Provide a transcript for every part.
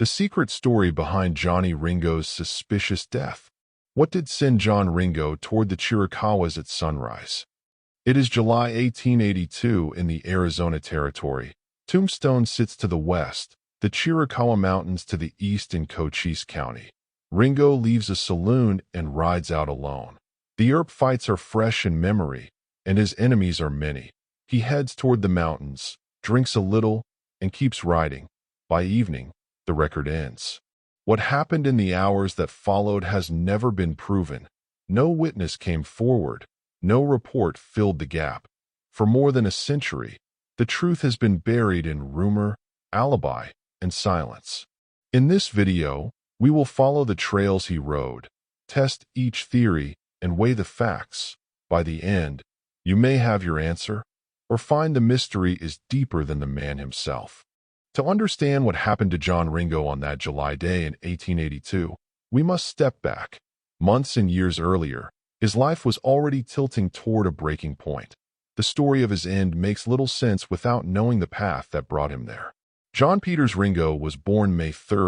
The secret story behind Johnny Ringo's suspicious death. What did send John Ringo toward the Chiricahuas at sunrise? It is July 1882 in the Arizona Territory. Tombstone sits to the west, the Chiricahua Mountains to the east in Cochise County. Ringo leaves a saloon and rides out alone. The Earp fights are fresh in memory, and his enemies are many. He heads toward the mountains, drinks a little, and keeps riding. By evening, the record ends. What happened in the hours that followed has never been proven. No witness came forward. No report filled the gap. For more than a century, the truth has been buried in rumor, alibi, and silence. In this video, we will follow the trails he rode, test each theory, and weigh the facts. By the end, you may have your answer, or find the mystery is deeper than the man himself. To understand what happened to John Ringo on that July day in 1882, we must step back. Months and years earlier, his life was already tilting toward a breaking point. The story of his end makes little sense without knowing the path that brought him there. John Peters Ringo was born May 3,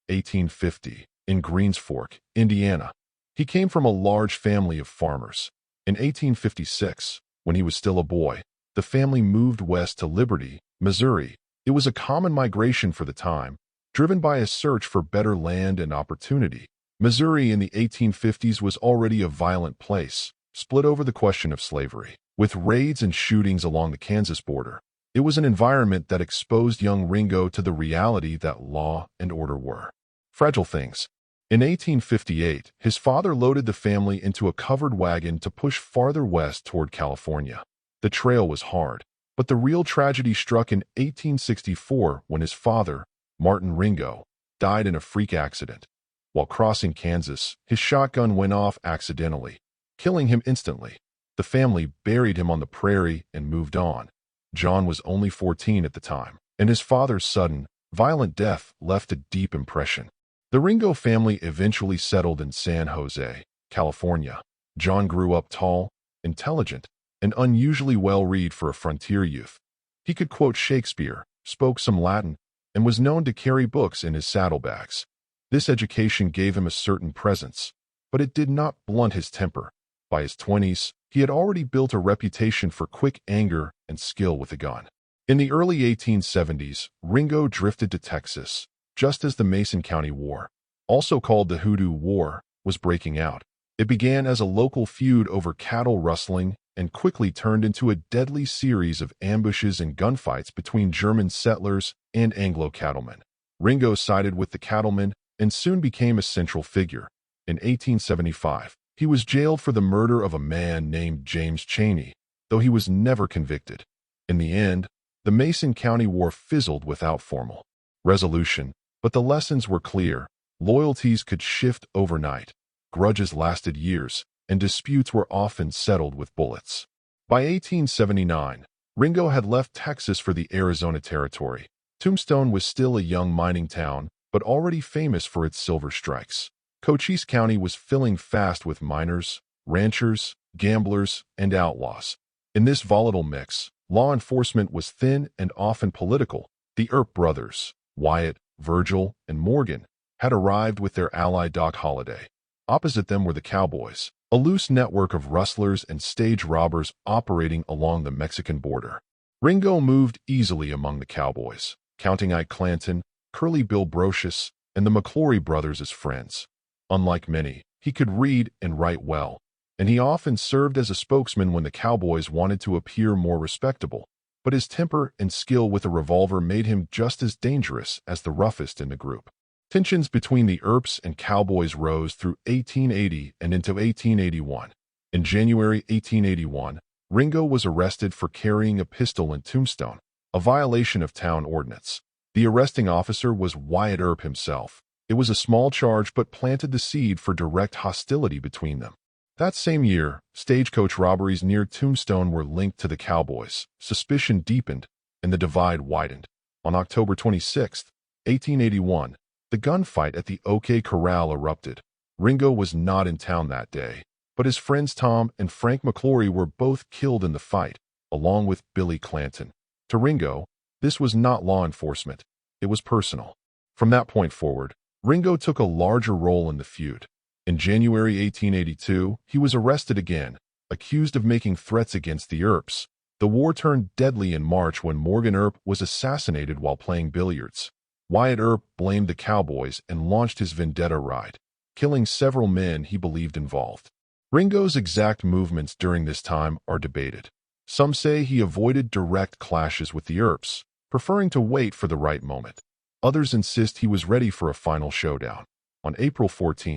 1850, in Greens Fork, Indiana. He came from a large family of farmers. In 1856, when he was still a boy, the family moved west to Liberty, Missouri. It was a common migration for the time, driven by a search for better land and opportunity. Missouri in the 1850s was already a violent place, split over the question of slavery. With raids and shootings along the Kansas border, it was an environment that exposed young Ringo to the reality that law and order were fragile things. In 1858, his father loaded the family into a covered wagon to push farther west toward California. The trail was hard, but the real tragedy struck in 1864 when his father, Martin Ringo, died in a freak accident. While crossing Kansas, his shotgun went off accidentally, killing him instantly. The family buried him on the prairie and moved on. John was only 14 at the time, and his father's sudden, violent death left a deep impression. The Ringo family eventually settled in San Jose, California. John grew up tall, intelligent, and unusually well-read for a frontier youth. He could quote Shakespeare, spoke some Latin, and was known to carry books in his saddlebags. This education gave him a certain presence, but it did not blunt his temper. By his 20s, he had already built a reputation for quick anger and skill with a gun. In the early 1870s, Ringo drifted to Texas, just as the Mason County War, also called the Hoodoo War, was breaking out. It began as a local feud over cattle rustling and quickly turned into a deadly series of ambushes and gunfights between German settlers and Anglo cattlemen. Ringo sided with the cattlemen and soon became a central figure. In 1875, he was jailed for the murder of a man named James Chaney, though he was never convicted. In the end, the Mason County War fizzled without formal resolution, but the lessons were clear. Loyalties could shift overnight, grudges lasted years, and disputes were often settled with bullets. By 1879, Ringo had left Texas for the Arizona Territory. Tombstone was still a young mining town, but already famous for its silver strikes. Cochise County was filling fast with miners, ranchers, gamblers, and outlaws. In this volatile mix, law enforcement was thin and often political. The Earp brothers, Wyatt, Virgil, and Morgan, had arrived with their ally Doc Holliday. Opposite them were the cowboys, a loose network of rustlers and stage robbers operating along the Mexican border. Ringo moved easily among the cowboys, counting Ike Clanton, Curly Bill Brocious, and the McClory brothers as friends. Unlike many, he could read and write well, and he often served as a spokesman when the cowboys wanted to appear more respectable. But his temper and skill with a revolver made him just as dangerous as the roughest in the group. Tensions between the Earps and cowboys rose through 1880 and into 1881. In January 1881, Ringo was arrested for carrying a pistol in Tombstone, a violation of town ordinance. The arresting officer was Wyatt Earp himself. It was a small charge but planted the seed for direct hostility between them. That same year, stagecoach robberies near Tombstone were linked to the cowboys. Suspicion deepened, and the divide widened. On October 26, 1881, the gunfight at the OK Corral erupted. Ringo was not in town that day, but his friends Tom and Frank McClory were both killed in the fight, along with Billy Clanton. To Ringo, this was not law enforcement. It was personal. From that point forward, Ringo took a larger role in the feud. In January 1882, he was arrested again, accused of making threats against the Earps. The war turned deadly in March when Morgan Earp was assassinated while playing billiards. Wyatt Earp blamed the cowboys and launched his vendetta ride, killing several men he believed involved. Ringo's exact movements during this time are debated. Some say he avoided direct clashes with the Earps, preferring to wait for the right moment. Others insist he was ready for a final showdown. On April 14,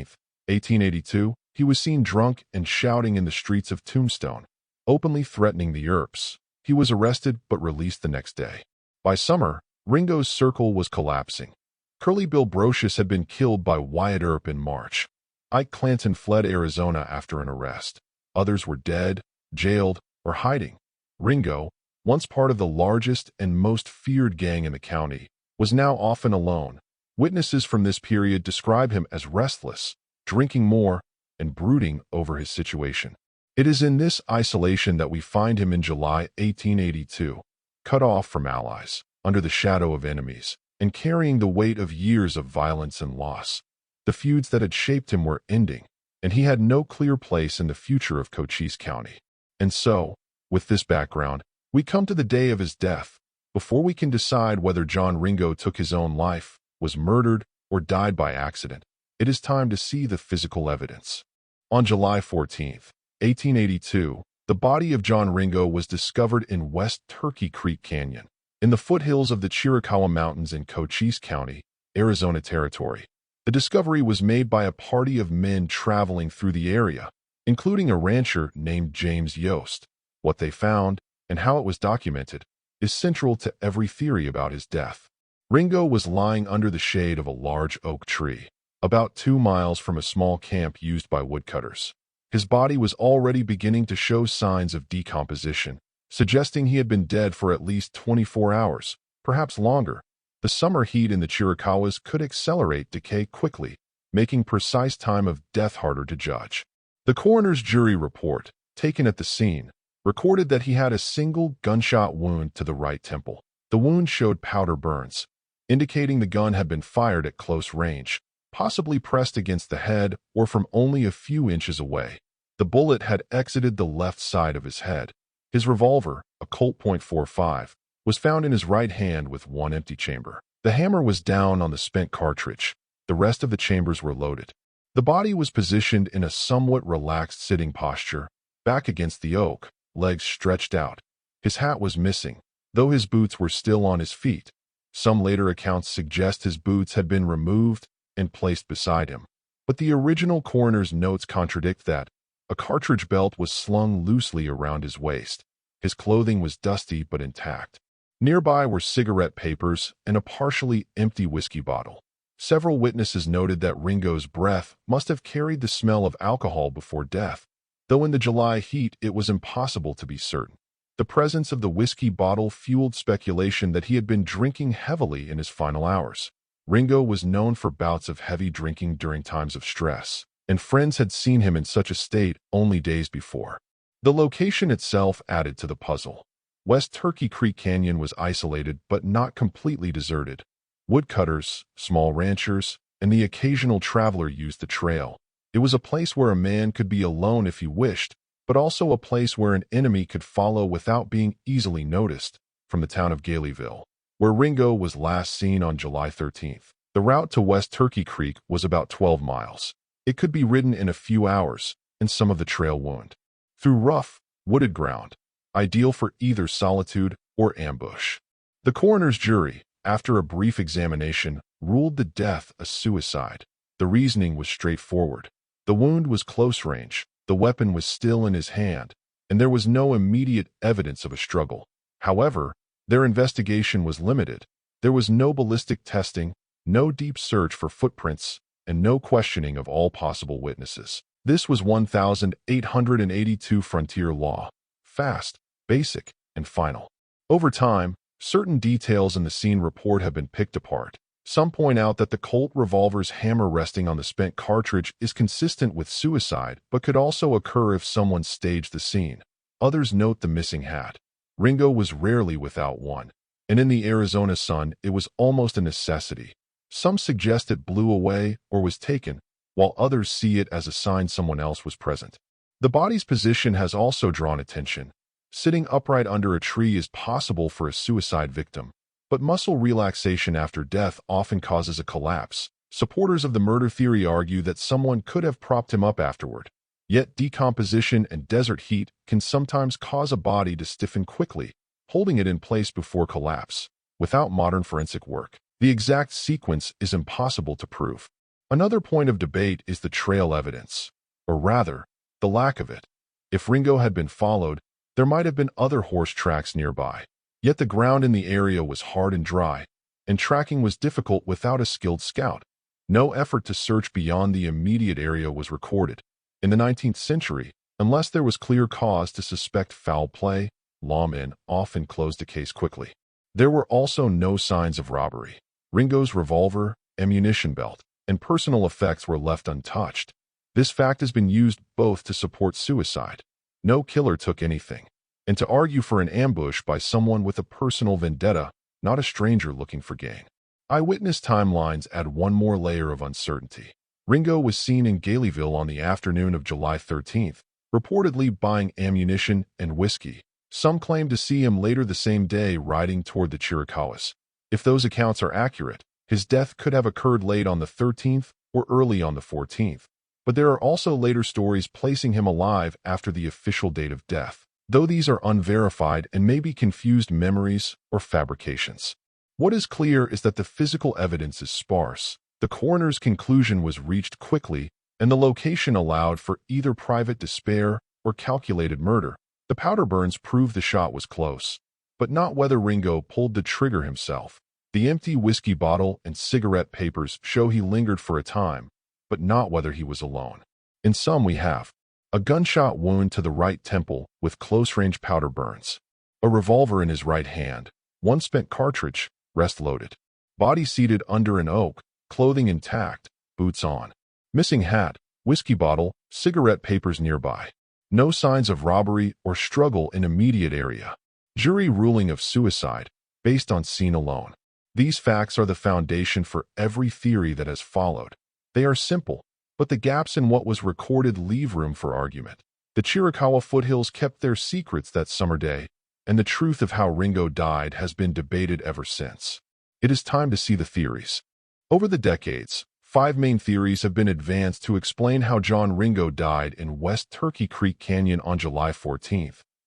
1882, he was seen drunk and shouting in the streets of Tombstone, openly threatening the Earps. He was arrested but released the next day. By summer, Ringo's circle was collapsing. Curly Bill Brocious had been killed by Wyatt Earp in March. Ike Clanton fled Arizona after an arrest. Others were dead, jailed, or hiding. Ringo, once part of the largest and most feared gang in the county, was now often alone. Witnesses from this period describe him as restless, drinking more, and brooding over his situation. It is in this isolation that we find him in July 1882, cut off from allies, under the shadow of enemies, and carrying the weight of years of violence and loss. The feuds that had shaped him were ending, and he had no clear place in the future of Cochise County. And so, with this background, we come to the day of his death. Before we can decide whether John Ringo took his own life, was murdered, or died by accident, it is time to see the physical evidence. On July 14, 1882, the body of John Ringo was discovered in West Turkey Creek Canyon, in the foothills of the Chiricahua Mountains in Cochise County, Arizona Territory. The discovery was made by a party of men traveling through the area, including a rancher named James Yost. What they found, and how it was documented, is central to every theory about his death. Ringo was lying under the shade of a large oak tree, about 2 miles from a small camp used by woodcutters. His body was already beginning to show signs of decomposition, suggesting he had been dead for at least 24 hours, perhaps longer. The summer heat in the Chiricahuas could accelerate decay quickly, making precise time of death harder to judge. The coroner's jury report, taken at the scene, recorded that he had a single gunshot wound to the right temple. The wound showed powder burns, indicating the gun had been fired at close range, possibly pressed against the head or from only a few inches away. The bullet had exited the left side of his head. His revolver, a Colt .45, was found in his right hand with one empty chamber. The hammer was down on the spent cartridge. The rest of the chambers were loaded. The body was positioned in a somewhat relaxed sitting posture, back against the oak, legs stretched out. His hat was missing, though his boots were still on his feet. Some later accounts suggest his boots had been removed and placed beside him. But the original coroner's notes contradict that. A cartridge belt was slung loosely around his waist. His clothing was dusty but intact. Nearby were cigarette papers and a partially empty whiskey bottle. Several witnesses noted that Ringo's breath must have carried the smell of alcohol before death, though in the July heat it was impossible to be certain. The presence of the whiskey bottle fueled speculation that he had been drinking heavily in his final hours. Ringo was known for bouts of heavy drinking during times of stress, and friends had seen him in such a state only days before. The location itself added to the puzzle. West Turkey Creek Canyon was isolated but not completely deserted. Woodcutters, small ranchers, and the occasional traveler used the trail. It was a place where a man could be alone if he wished, but also a place where an enemy could follow without being easily noticed. From the town of Galeyville, where Ringo was last seen on July 13th, the route to West Turkey Creek was about 12 miles. It could be ridden in a few hours, and some of the trail wound through rough, wooded ground, ideal for either solitude or ambush. The coroner's jury, after a brief examination, ruled the death a suicide. The reasoning was straightforward. The wound was close range, the weapon was still in his hand, and there was no immediate evidence of a struggle. However, their investigation was limited. There was no ballistic testing, no deep search for footprints, and no questioning of all possible witnesses. This was 1882 frontier law. Fast, basic, and final. Over time, certain details in the scene report have been picked apart. Some point out that the Colt revolver's hammer resting on the spent cartridge is consistent with suicide, but could also occur if someone staged the scene. Others note the missing hat. Ringo was rarely without one, and in the Arizona sun, it was almost a necessity. Some suggest it blew away or was taken, while others see it as a sign someone else was present. The body's position has also drawn attention. Sitting upright under a tree is possible for a suicide victim, but muscle relaxation after death often causes a collapse. Supporters of the murder theory argue that someone could have propped him up afterward. Yet decomposition and desert heat can sometimes cause a body to stiffen quickly, holding it in place before collapse. Without modern forensic work, the exact sequence is impossible to prove. Another point of debate is the trail evidence, or rather, the lack of it. If Ringo had been followed, there might have been other horse tracks nearby. Yet the ground in the area was hard and dry, and tracking was difficult without a skilled scout. No effort to search beyond the immediate area was recorded. In the 19th century, unless there was clear cause to suspect foul play, lawmen often closed the case quickly. There were also no signs of robbery. Ringo's revolver, ammunition belt, and personal effects were left untouched. This fact has been used both to support suicide. No killer took anything, and to argue for an ambush by someone with a personal vendetta, not a stranger looking for gain. Eyewitness timelines add one more layer of uncertainty. Ringo was seen in Galeyville on the afternoon of July 13th, reportedly buying ammunition and whiskey. Some claim to see him later the same day riding toward the Chiricahuas. If those accounts are accurate, his death could have occurred late on the 13th or early on the 14th. But there are also later stories placing him alive after the official date of death, though these are unverified and may be confused memories or fabrications. What is clear is that the physical evidence is sparse. The coroner's conclusion was reached quickly, and the location allowed for either private despair or calculated murder. The powder burns prove the shot was close, but not whether Ringo pulled the trigger himself. The empty whiskey bottle and cigarette papers show he lingered for a time, but not whether he was alone. In sum, we have a gunshot wound to the right temple with close-range powder burns, a revolver in his right hand, one spent cartridge, rest loaded, body seated under an oak, clothing intact, boots on, missing hat, whiskey bottle, cigarette papers nearby. No signs of robbery or struggle in immediate area. Jury ruling of suicide, based on scene alone. These facts are the foundation for every theory that has followed. They are simple, but the gaps in what was recorded leave room for argument. The Chiricahua foothills kept their secrets that summer day, and the truth of how Ringo died has been debated ever since. It is time to see the theories. Over the decades, 5 main theories have been advanced to explain how John Ringo died in West Turkey Creek Canyon on July 14,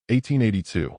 1882.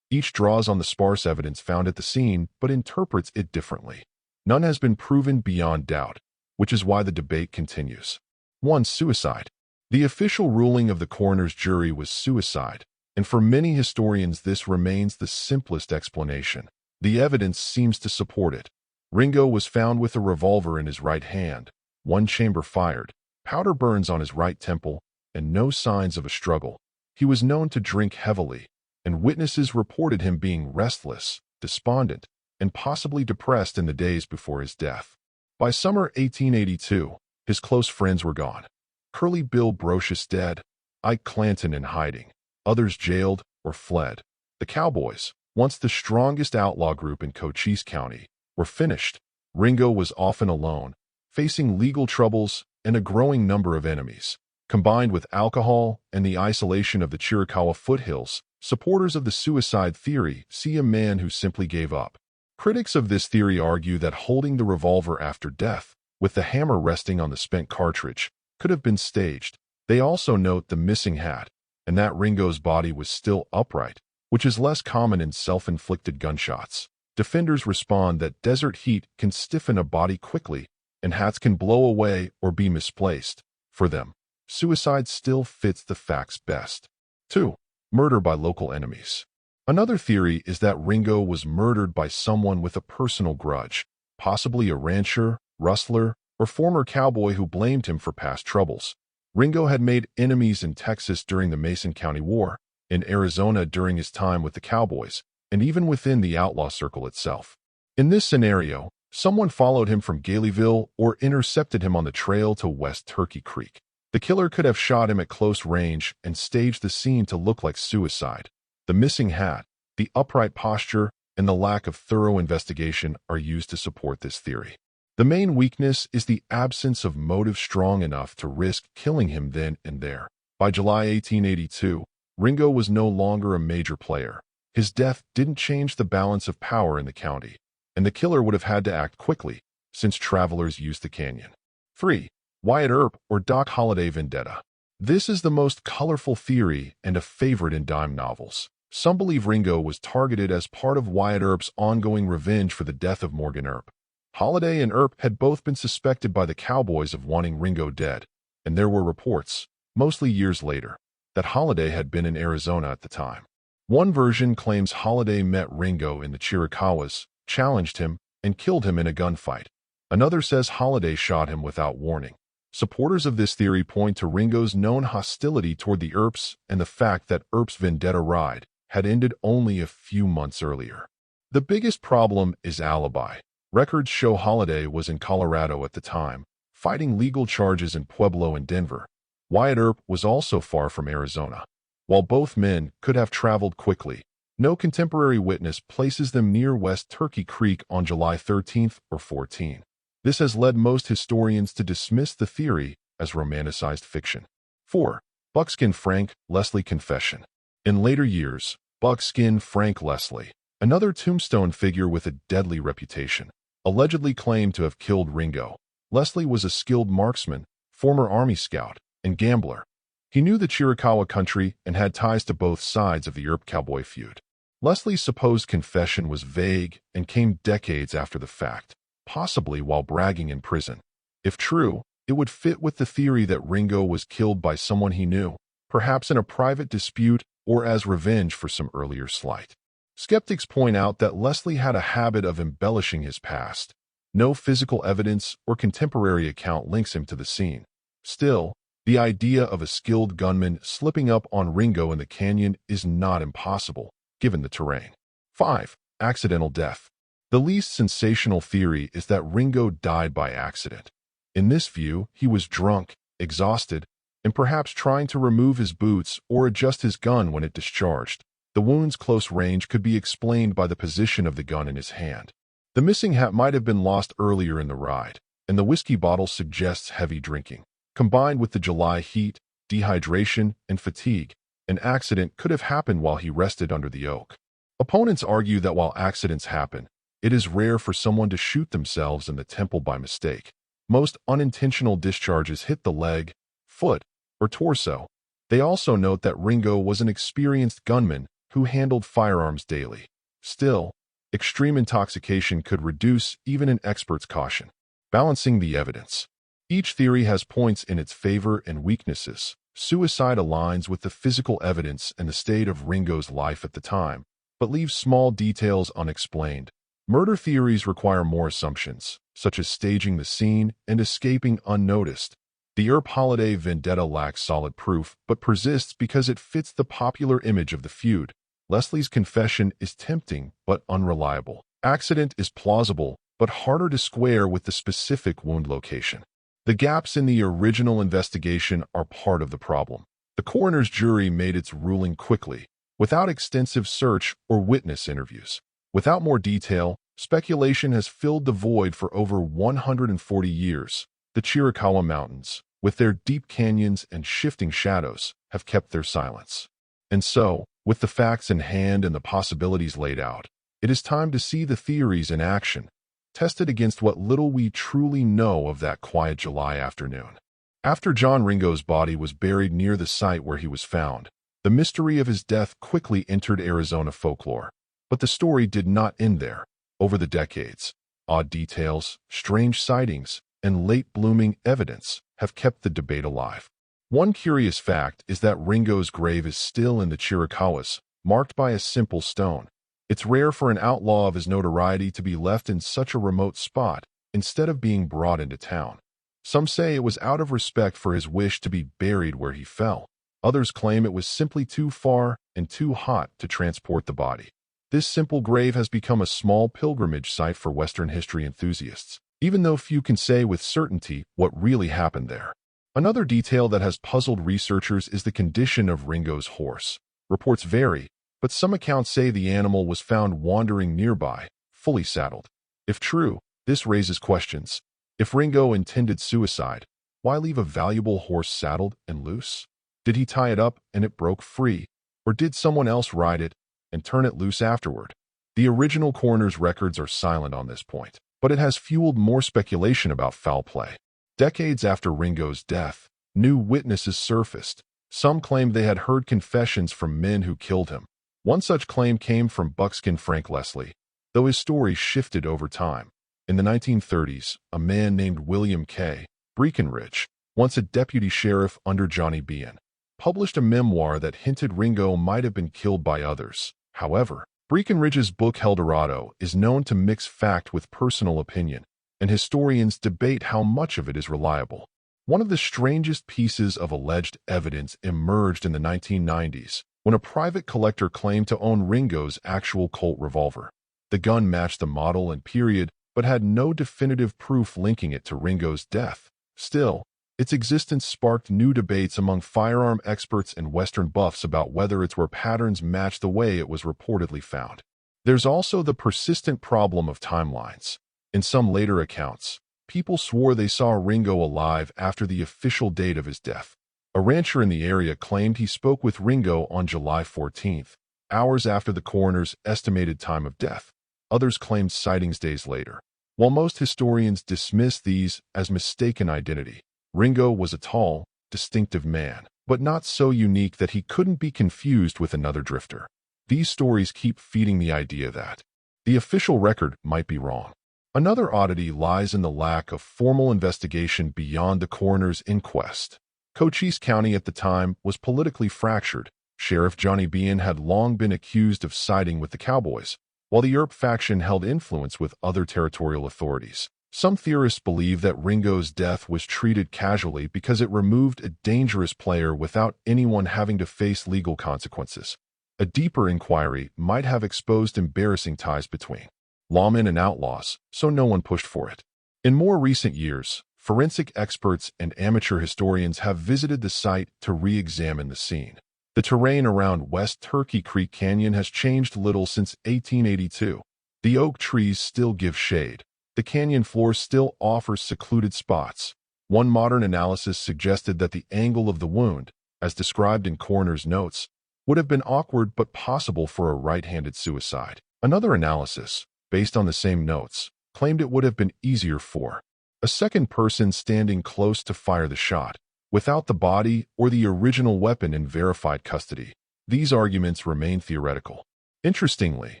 Each draws on the sparse evidence found at the scene, but interprets it differently. None has been proven beyond doubt, which is why the debate continues. 1. Suicide. The official ruling of the coroner's jury was suicide, and for many historians this remains the simplest explanation. The evidence seems to support it. Ringo was found with a revolver in his right hand, one chamber fired, powder burns on his right temple, and no signs of a struggle. He was known to drink heavily, and witnesses reported him being restless, despondent, and possibly depressed in the days before his death. By summer 1882, his close friends were gone. Curly Bill Brocious dead, Ike Clanton in hiding, others jailed or fled. The Cowboys, once the strongest outlaw group in Cochise County, were finished. Ringo was often alone, facing legal troubles and a growing number of enemies. Combined with alcohol and the isolation of the Chiricahua foothills, supporters of the suicide theory see a man who simply gave up. Critics of this theory argue that holding the revolver after death, with the hammer resting on the spent cartridge, could have been staged. They also note the missing hat, and that Ringo's body was still upright, which is less common in self-inflicted gunshots. Defenders respond that desert heat can stiffen a body quickly, and hats can blow away or be misplaced. For them, suicide still fits the facts best. 2. Murder by local enemies. Another theory is that Ringo was murdered by someone with a personal grudge, possibly a rancher, rustler, or former cowboy who blamed him for past troubles. Ringo had made enemies in Texas during the Mason County War, in Arizona during his time with the Cowboys, and even within the outlaw circle itself. In this scenario, someone followed him from Galeyville or intercepted him on the trail to West Turkey Creek. The killer could have shot him at close range and staged the scene to look like suicide. The missing hat, the upright posture, and the lack of thorough investigation are used to support this theory. The main weakness is the absence of motive strong enough to risk killing him then and there. By July 1882, Ringo was no longer a major player. His death didn't change the balance of power in the county, and the killer would have had to act quickly, since travelers used the canyon. 3. Wyatt Earp or Doc Holliday vendetta. This is the most colorful theory and a favorite in dime novels. Some believe Ringo was targeted as part of Wyatt Earp's ongoing revenge for the death of Morgan Earp. Holliday and Earp had both been suspected by the cowboys of wanting Ringo dead, and there were reports, mostly years later, that Holliday had been in Arizona at the time. One version claims Holliday met Ringo in the Chiricahuas, challenged him, and killed him in a gunfight. Another says Holliday shot him without warning. Supporters of this theory point to Ringo's known hostility toward the Earps and the fact that Earp's vendetta ride had ended only a few months earlier. The biggest problem is alibi. Records show Holliday was in Colorado at the time, fighting legal charges in Pueblo and Denver. Wyatt Earp was also far from Arizona. While both men could have traveled quickly, no contemporary witness places them near West Turkey Creek on July 13th or 14th. This has led most historians to dismiss the theory as romanticized fiction. 4. Buckskin Frank Leslie confession. In later years, Buckskin Frank Leslie, another tombstone figure with a deadly reputation, allegedly claimed to have killed Ringo. Leslie was a skilled marksman, former Army scout, and gambler. He knew the Chiricahua country and had ties to both sides of the Earp cowboy feud. Leslie's supposed confession was vague and came decades after the fact, possibly while bragging in prison. If true, it would fit with the theory that Ringo was killed by someone he knew, perhaps in a private dispute or as revenge for some earlier slight. Skeptics point out that Leslie had a habit of embellishing his past. No physical evidence or contemporary account links him to the scene. Still, the idea of a skilled gunman slipping up on Ringo in the canyon is not impossible, given the terrain. 5. Accidental death. The least sensational theory is that Ringo died by accident. In this view, he was drunk, exhausted, and perhaps trying to remove his boots or adjust his gun when it discharged. The wound's close range could be explained by the position of the gun in his hand. The missing hat might have been lost earlier in the ride, and the whiskey bottle suggests heavy drinking. Combined with the July heat, dehydration, and fatigue, an accident could have happened while he rested under the oak. Opponents argue that while accidents happen, it is rare for someone to shoot themselves in the temple by mistake. Most unintentional discharges hit the leg, foot, or torso. They also note that Ringo was an experienced gunman who handled firearms daily. Still, extreme intoxication could reduce even an expert's caution. Balancing the evidence. Each theory has points in its favor and weaknesses. Suicide aligns with the physical evidence and the state of Ringo's life at the time, but leaves small details unexplained. Murder theories require more assumptions, such as staging the scene and escaping unnoticed. The Earp-Holliday vendetta lacks solid proof, but persists because it fits the popular image of the feud. Leslie's confession is tempting, but unreliable. Accident is plausible, but harder to square with the specific wound location. The gaps in the original investigation are part of the problem. The coroner's jury made its ruling quickly, without extensive search or witness interviews. Without more detail, speculation has filled the void for over 140 years. The Chiricahua Mountains, with their deep canyons and shifting shadows, have kept their silence. And so, with the facts in hand and the possibilities laid out, it is time to see the theories in action, tested against what little we truly know of that quiet July afternoon. After John Ringo's body was buried near the site where he was found, the mystery of his death quickly entered Arizona folklore. But the story did not end there. Over the decades, odd details, strange sightings, and late-blooming evidence have kept the debate alive. One curious fact is that Ringo's grave is still in the Chiricahuas, marked by a simple stone. It's rare for an outlaw of his notoriety to be left in such a remote spot, instead of being brought into town. Some say it was out of respect for his wish to be buried where he fell. Others claim it was simply too far and too hot to transport the body. This simple grave has become a small pilgrimage site for Western history enthusiasts, even though few can say with certainty what really happened there. Another detail that has puzzled researchers is the condition of Ringo's horse. Reports vary, but some accounts say the animal was found wandering nearby, fully saddled. If true, this raises questions. If Ringo intended suicide, why leave a valuable horse saddled and loose? Did he tie it up and it broke free, or did someone else ride it and turn it loose afterward? The original coroner's records are silent on this point, but it has fueled more speculation about foul play. Decades after Ringo's death, new witnesses surfaced. Some claimed they had heard confessions from men who killed him. One such claim came from buckskin Frank Leslie, though his story shifted over time. In the 1930s, a man named William K. Breckinridge, once a deputy sheriff under Johnny Bean, published a memoir that hinted Ringo might have been killed by others. However, Breckinridge's book Eldorado is known to mix fact with personal opinion, and historians debate how much of it is reliable. One of the strangest pieces of alleged evidence emerged in the 1990s when a private collector claimed to own Ringo's actual Colt revolver. The gun matched the model and period, but had no definitive proof linking it to Ringo's death. Still, its existence sparked new debates among firearm experts and Western buffs about whether its wear patterns matched the way it was reportedly found. There's also the persistent problem of timelines. In some later accounts, people swore they saw Ringo alive after the official date of his death. A rancher in the area claimed he spoke with Ringo on July 14th, hours after the coroner's estimated time of death. Others claimed sightings days later. While most historians dismiss these as mistaken identity, Ringo was a tall, distinctive man, but not so unique that he couldn't be confused with another drifter. These stories keep feeding the idea that the official record might be wrong. Another oddity lies in the lack of formal investigation beyond the coroner's inquest. Cochise County at the time was politically fractured. Sheriff Johnny Bean had long been accused of siding with the cowboys, while the Earp faction held influence with other territorial authorities. Some theorists believe that Ringo's death was treated casually because it removed a dangerous player without anyone having to face legal consequences. A deeper inquiry might have exposed embarrassing ties between lawmen and outlaws, so no one pushed for it. In more recent years, forensic experts and amateur historians have visited the site to re-examine the scene. The terrain around West Turkey Creek Canyon has changed little since 1882. The oak trees still give shade. The canyon floor still offers secluded spots. One modern analysis suggested that the angle of the wound, as described in coroner's notes, would have been awkward but possible for a right-handed suicide. Another analysis, based on the same notes, claimed it would have been easier for a second person standing close to fire the shot, without the body or the original weapon in verified custody. These arguments remain theoretical. Interestingly,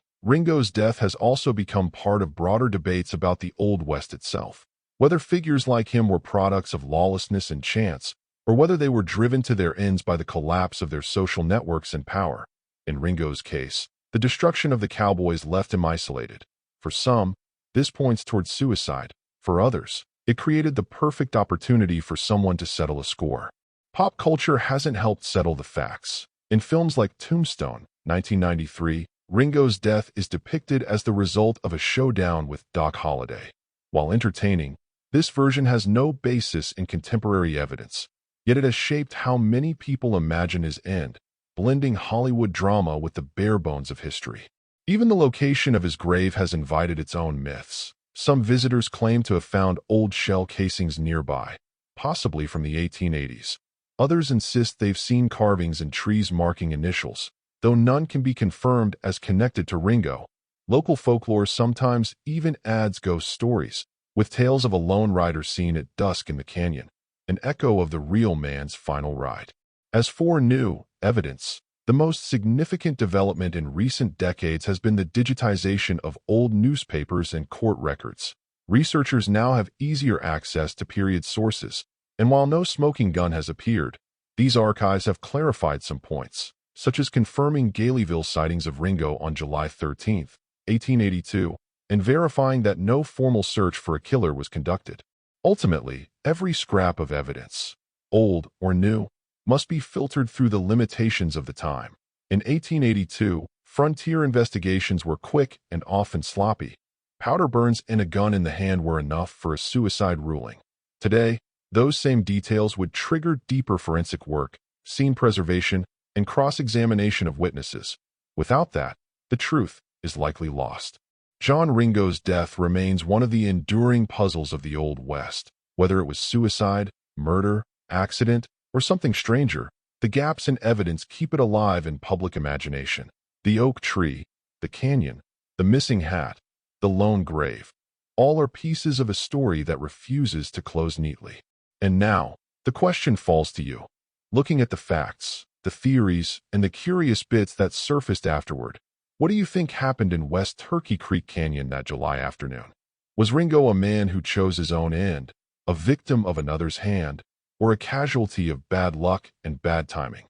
Ringo's death has also become part of broader debates about the Old West itself. Whether figures like him were products of lawlessness and chance, or whether they were driven to their ends by the collapse of their social networks and power. In Ringo's case, the destruction of the cowboys left him isolated. For some, this points towards suicide. For others, it created the perfect opportunity for someone to settle a score. Pop culture hasn't helped settle the facts. In films like Tombstone, 1993, Ringo's death is depicted as the result of a showdown with Doc Holliday. While entertaining, this version has no basis in contemporary evidence, yet it has shaped how many people imagine his end, blending Hollywood drama with the bare bones of history. Even the location of his grave has invited its own myths. Some visitors claim to have found old shell casings nearby, possibly from the 1880s. Others insist they've seen carvings and trees marking initials, though none can be confirmed as connected to Ringo. Local folklore sometimes even adds ghost stories, with tales of a lone rider seen at dusk in the canyon, an echo of the real man's final ride. As for new evidence, the most significant development in recent decades has been the digitization of old newspapers and court records. Researchers now have easier access to period sources, and while no smoking gun has appeared, these archives have clarified some points, such as confirming Galeyville sightings of Ringo on July 13, 1882, and verifying that no formal search for a killer was conducted. Ultimately, every scrap of evidence, old or new, must be filtered through the limitations of the time. In 1882, frontier investigations were quick and often sloppy. Powder burns and a gun in the hand were enough for a suicide ruling. Today, those same details would trigger deeper forensic work, scene preservation, and cross-examination of witnesses. Without that, the truth is likely lost. John Ringo's death remains one of the enduring puzzles of the Old West. Whether it was suicide, murder, accident, or something stranger, the gaps in evidence keep it alive in public imagination. The oak tree, the canyon, the missing hat, the lone grave, all are pieces of a story that refuses to close neatly. And now, the question falls to you. Looking at the facts, the theories, and the curious bits that surfaced afterward, what do you think happened in West Turkey Creek Canyon that July afternoon? Was Ringo a man who chose his own end, a victim of another's hand, or a casualty of bad luck and bad timing?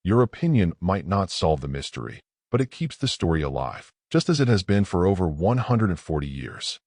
Your opinion might not solve the mystery, but it keeps the story alive, just as it has been for over 140 years.